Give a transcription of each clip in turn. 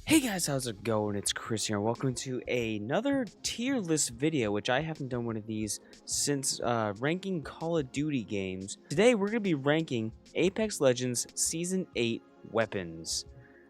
Hey guys, how's it going? It's Chris here. Welcome to another tier list video, which I haven't done one of these since ranking Call of Duty games. Today we're going to be ranking Apex Legends Season 8 weapons.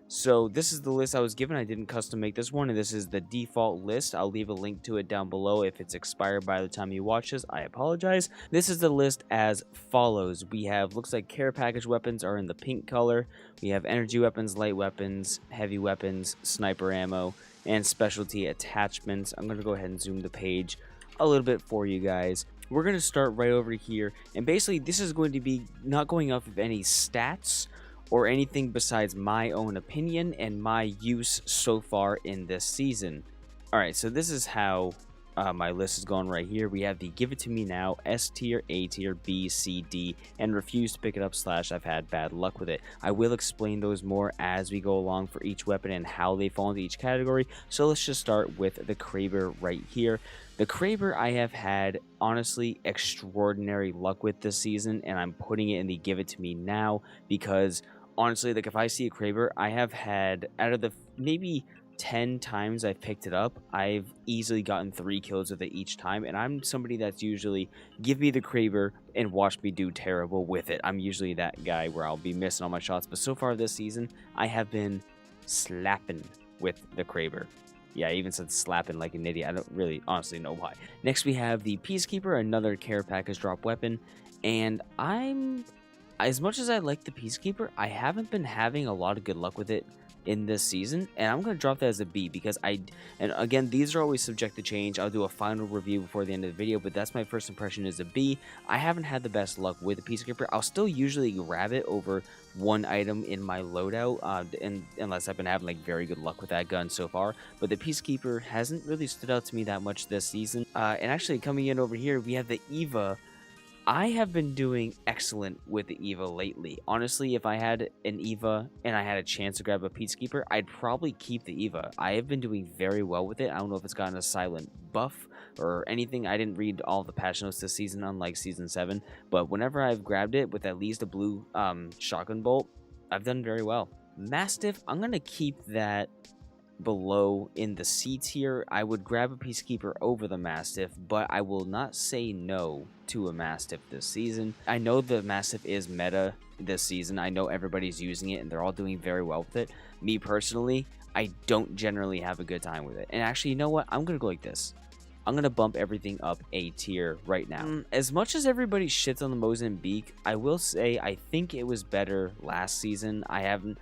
So this is the list I was given. I didn't custom make this one, and this is the default list. I'll leave a link to it down below. If it's expired by the time you watch this, I apologize. This is the list as follows. We have, looks like care package weapons are in the pink color. We have energy weapons, light weapons, heavy weapons, sniper ammo, and specialty attachments. I'm going to go ahead and zoom the page a little bit for you guys. We're going to start right over here, and basically this is going to be not going off of any stats or anything besides my own opinion and my use so far in this season. Alright, so this is how my list is going right here. We have the Give It To Me Now, S tier, A tier, B, C, D, and refuse to pick it up / I've had bad luck with it. I will explain those more as we go along for each weapon and how they fall into each category. So let's just start with the Kraber right here. The Kraber I have had, honestly, extraordinary luck with this season, and I'm putting it in the Give It To Me Now because honestly, like if I see a Kraber, I have had, out of the maybe 10 times I've picked it up, I've easily gotten 3 kills with it each time, and I'm somebody that's usually give me the Kraber and watch me do terrible with it. I'm usually that guy where I'll be missing all my shots, but so far this season, I have been slapping with the Kraber. Yeah, I even said slapping like an idiot. I don't really honestly know why. Next we have the Peacekeeper, another care package drop weapon, and as much as I like the Peacekeeper, I haven't been having a lot of good luck with it in this season, and I'm going to drop that as a B because and again, these are always subject to change. I'll do a final review before the end of the video, but that's my first impression is a B. I haven't had the best luck with the Peacekeeper. I'll still usually grab it over one item in my loadout, unless I've been having like very good luck with that gun so far, but the Peacekeeper hasn't really stood out to me that much this season. And actually coming in over here, we have the Eva. I have been doing excellent with the Eva lately. Honestly, if I had an Eva and I had a chance to grab a Peacekeeper, I'd probably keep the Eva. I have been doing very well with it. I don't know if it's gotten a silent buff or anything. I didn't read all the patch notes this season, unlike Season 7. But whenever I've grabbed it with at least a blue shotgun bolt, I've done very well. Mastiff, I'm going to keep that below in the C tier. I would grab a Peacekeeper over the Mastiff, but I will not say no to a Mastiff this season. I know the Mastiff is meta this season. I know everybody's using it and they're all doing very well with it. Me personally, I don't generally have a good time with it. And actually, you know what? I'm gonna go like this. I'm going to bump everything up A tier right now. As much as everybody shits on the Mozambique, I will say I think it was better last season. I haven't,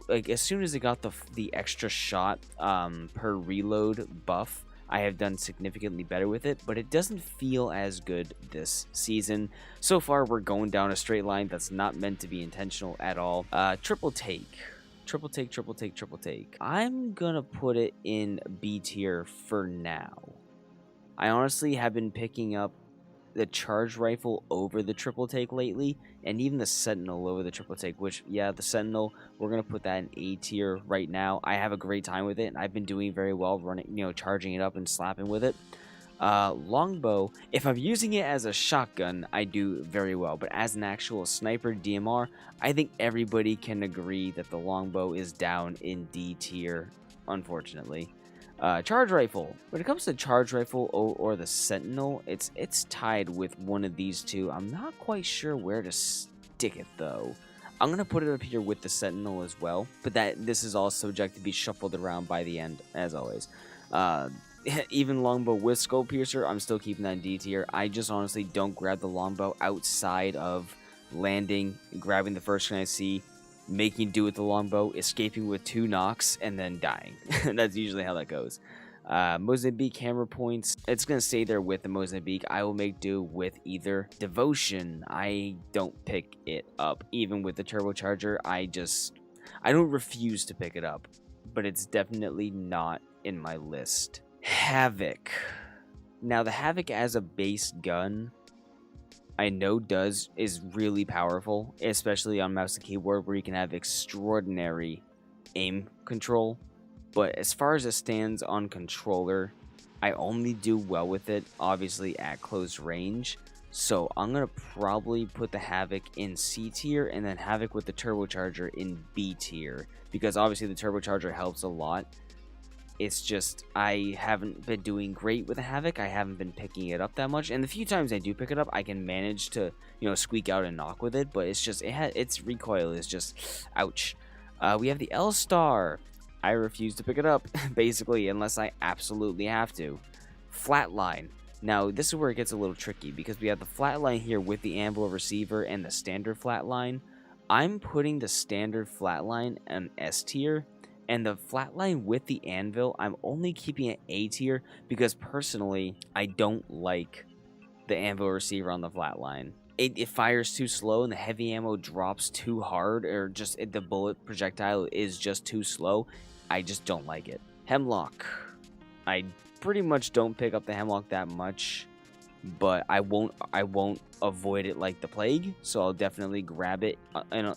like, as soon as it got the extra shot per reload buff, I have done significantly better with it, but it doesn't feel as good this season. So far, we're going down a straight line that's not meant to be intentional at all. Triple take. Triple take, triple take, triple take. I'm going to put it in B tier for now. I honestly have been picking up the charge rifle over the triple take lately, and even the sentinel over the triple take, which, yeah, the sentinel, we're going to put that in A tier right now. I have a great time with it, and I've been doing very well running, charging it up and slapping with it. Longbow, if I'm using it as a shotgun, I do very well, but as an actual sniper DMR, I think everybody can agree that the longbow is down in D tier, unfortunately. Charge rifle. When it comes to charge rifle or the sentinel, it's tied with one of these two. I'm not quite sure where to stick it though. I'm gonna put it up here with the sentinel as well, but this is all subject to be shuffled around by the end, as always. Even longbow with skull piercer, I'm still keeping that in D tier. I just honestly don't grab the longbow outside of landing, grabbing the first thing I see, making do with the longbow, escaping with 2 knocks, and then dying. That's usually how that goes. Mozambique hammer points, it's going to stay there with the Mozambique. I will make do with either. Devotion, I don't pick it up. Even with the turbocharger, I don't refuse to pick it up, but it's definitely not in my list. Havoc. Now, the Havoc as a base gun, I know is really powerful, especially on mouse and keyboard where you can have extraordinary aim control. But as far as it stands on controller, I only do well with it, obviously, at close range. So I'm going to probably put the Havoc in C tier and then Havoc with the Turbocharger in B tier. Because obviously the Turbocharger helps a lot. It's just I haven't been doing great with the Havoc. I haven't been picking it up that much. And the few times I do pick it up, I can manage to, squeak out and knock with it. But it's just, its recoil is just, ouch. We have the L-Star. I refuse to pick it up, basically, unless I absolutely have to. Flatline. Now, this is where it gets a little tricky, because we have the flatline here with the Anvil receiver and the standard flatline. I'm putting the standard flatline in S tier, and the flatline with the Anvil, I'm only keeping it A tier, because personally, I don't like the Anvil receiver on the flatline. It fires too slow, and the heavy ammo drops too hard, or just the bullet projectile is just too slow. I just don't like it. Hemlock. I pretty much don't pick up the Hemlock that much, but I won't avoid it like the plague, so I'll definitely grab it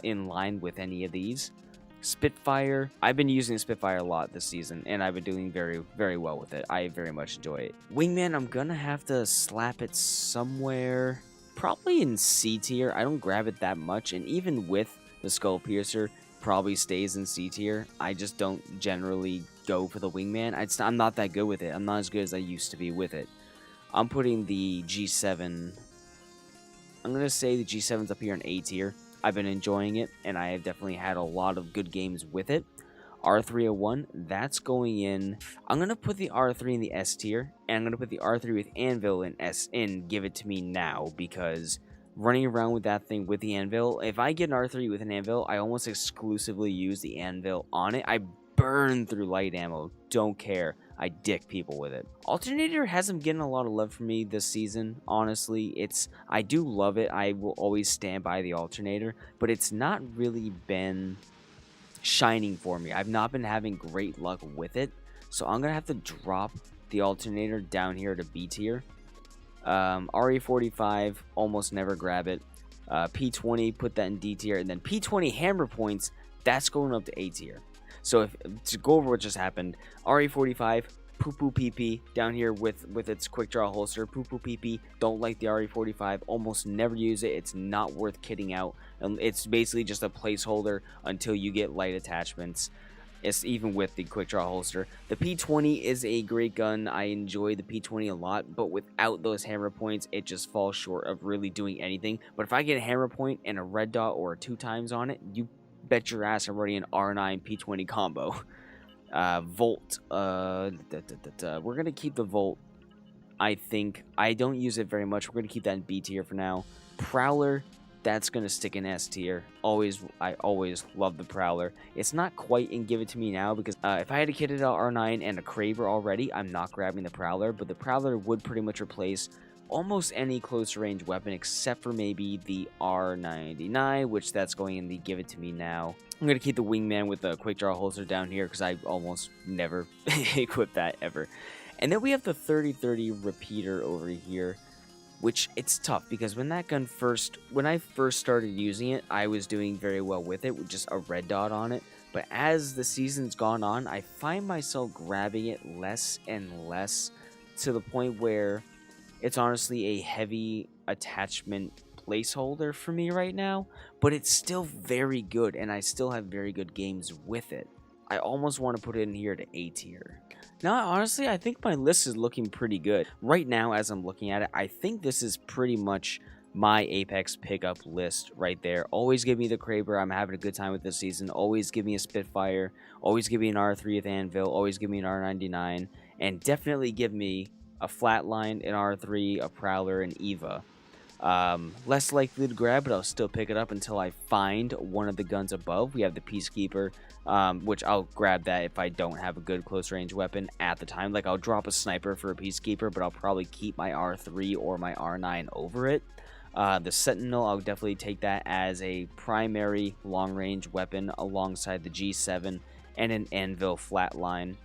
in line with any of these. Spitfire. I've been using Spitfire a lot this season, and I've been doing very, very well with it. I very much enjoy it. Wingman, I'm gonna have to slap it somewhere, probably in C tier. I don't grab it that much, and even with the Skull Piercer, probably stays in C tier. I just don't generally go for the Wingman. I'm not that good with it. I'm not as good as I used to be with it. I'm putting the G7. I'm going to say the G7's up here in A tier. I've been enjoying it, and I have definitely had a lot of good games with it. R301, that's going in. I'm going to put the R3 in the S tier, and I'm going to put the R3 with Anvil in S in Give It To Me Now, because running around with that thing with the Anvil, if I get an R3 with an Anvil, I almost exclusively use the Anvil on it. I burn through light ammo, don't care. I dick people with it. Alternator hasn't getting a lot of love from me this season, honestly. I do love it. I will always stand by the Alternator, but it's not really been shining for me. I've not been having great luck with it, so I'm gonna have to drop the Alternator down here to B tier. RE45, almost never grab it. P20, put that in D tier, and then P20 hammer points, that's going up to A tier. So to go over what just happened, RE45, poo-poo PP down here with its quick draw holster, poo-poo PP, don't like the RE45, almost never use it, it's not worth kitting out, it's basically just a placeholder until you get light attachments. It's even with the quick draw holster. The P20 is a great gun. I enjoy the P20 a lot, but without those hammer points, it just falls short of really doing anything. But if I get a hammer point and a red dot or 2 times on it, you bet your ass I'm running an R9 P20 combo. Volt. We're going to keep the Volt. I think. I don't use it very much. We're going to keep that in B tier for now. Prowler. That's going to stick in S tier. I always love the Prowler. It's not quite in Give It To Me Now, because if I had a kitted out R9 and a Kraber already, I'm not grabbing the Prowler, but the Prowler would pretty much replace almost any close range weapon except for maybe the R99, which that's going in the Give It To Me Now. I'm going to keep the Wingman with the quick draw holster down here because I almost never equip that ever. And then we have the 3030 repeater over here, which it's tough because when I first started using it, I was doing very well with it with just a red dot on it. But as the season's gone on, I find myself grabbing it less and less to the point where it's honestly a heavy attachment placeholder for me right now, but it's still very good and I still have very good games with it. I almost want to put it in here to A tier. Now, honestly, I think my list is looking pretty good. Right now, as I'm looking at it, I think this is pretty much my Apex pickup list right there. Always give me the Kraber. I'm having a good time with this season. Always give me a Spitfire. Always give me an R3 with Anvil. Always give me an R99. And definitely give me a Flatline, an R3, a Prowler, and Eva. Less likely to grab, but I'll still pick it up until I find one of the guns above. We have the Peacekeeper, which I'll grab that if I don't have a good close range weapon at the time. Like, I'll drop a sniper for a Peacekeeper, but I'll probably keep my R3 or my R9 over it. The Sentinel, I'll definitely take that as a primary long range weapon alongside the G7 and an Anvil Flatline.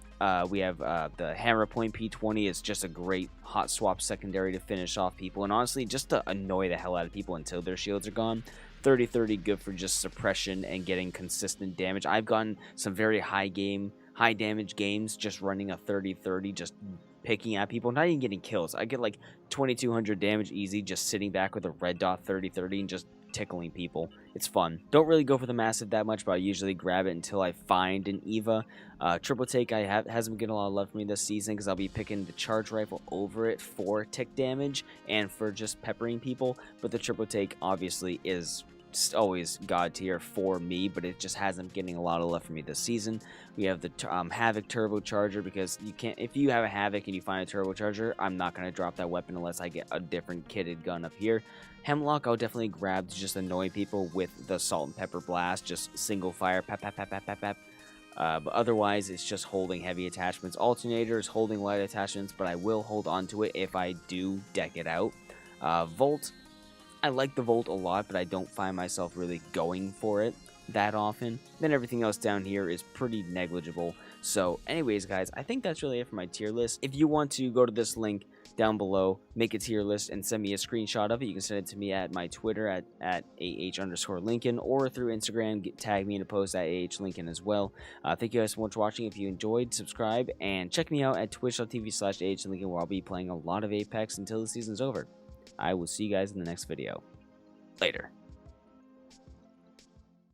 We have the Hammer Point P20 is just a great hot swap secondary to finish off people, and honestly, just to annoy the hell out of people until their shields are gone. 3030 good for just suppression and getting consistent damage. I've gotten some very high damage games just running a 3030, just picking at people, not even getting kills. I get like 2200 damage easy just sitting back with a red dot 30-30 and just tickling people. It's fun. Don't really go for the massive that much, but I usually grab it until I find an Eva. Triple take hasn't been getting a lot of love for me this season because I'll be picking the charge rifle over it for tick damage and for just peppering people, but the triple take obviously is always god tier for me, but it just hasn't getting a lot of love for me this season. We have the Havoc turbocharger because you can't, if you have a Havoc and you find a turbocharger, I'm not going to drop that weapon unless I get a different kitted gun up here. Hemlock I'll definitely grab to just annoy people with the salt and pepper blast, just single fire, pap pap pap pap pap pap. But otherwise it's just holding heavy attachments. Alternator is holding light attachments, but I will hold on to it if I do deck it out. Volt, I like the Volt a lot, but I don't find myself really going for it that often. Then everything else down here is pretty negligible. So anyways, guys, I think that's really it for my tier list. If you want to go to this link down below, make a tier list, and send me a screenshot of it, you can send it to me at my Twitter at ah_linkin, or through Instagram, tag me in a post at ahlinkin as well. Thank you guys so much for watching. If you enjoyed, subscribe, and check me out at twitch.tv/ahlinkin, where I'll be playing a lot of Apex until the season's over. I will see you guys in the next video. Later.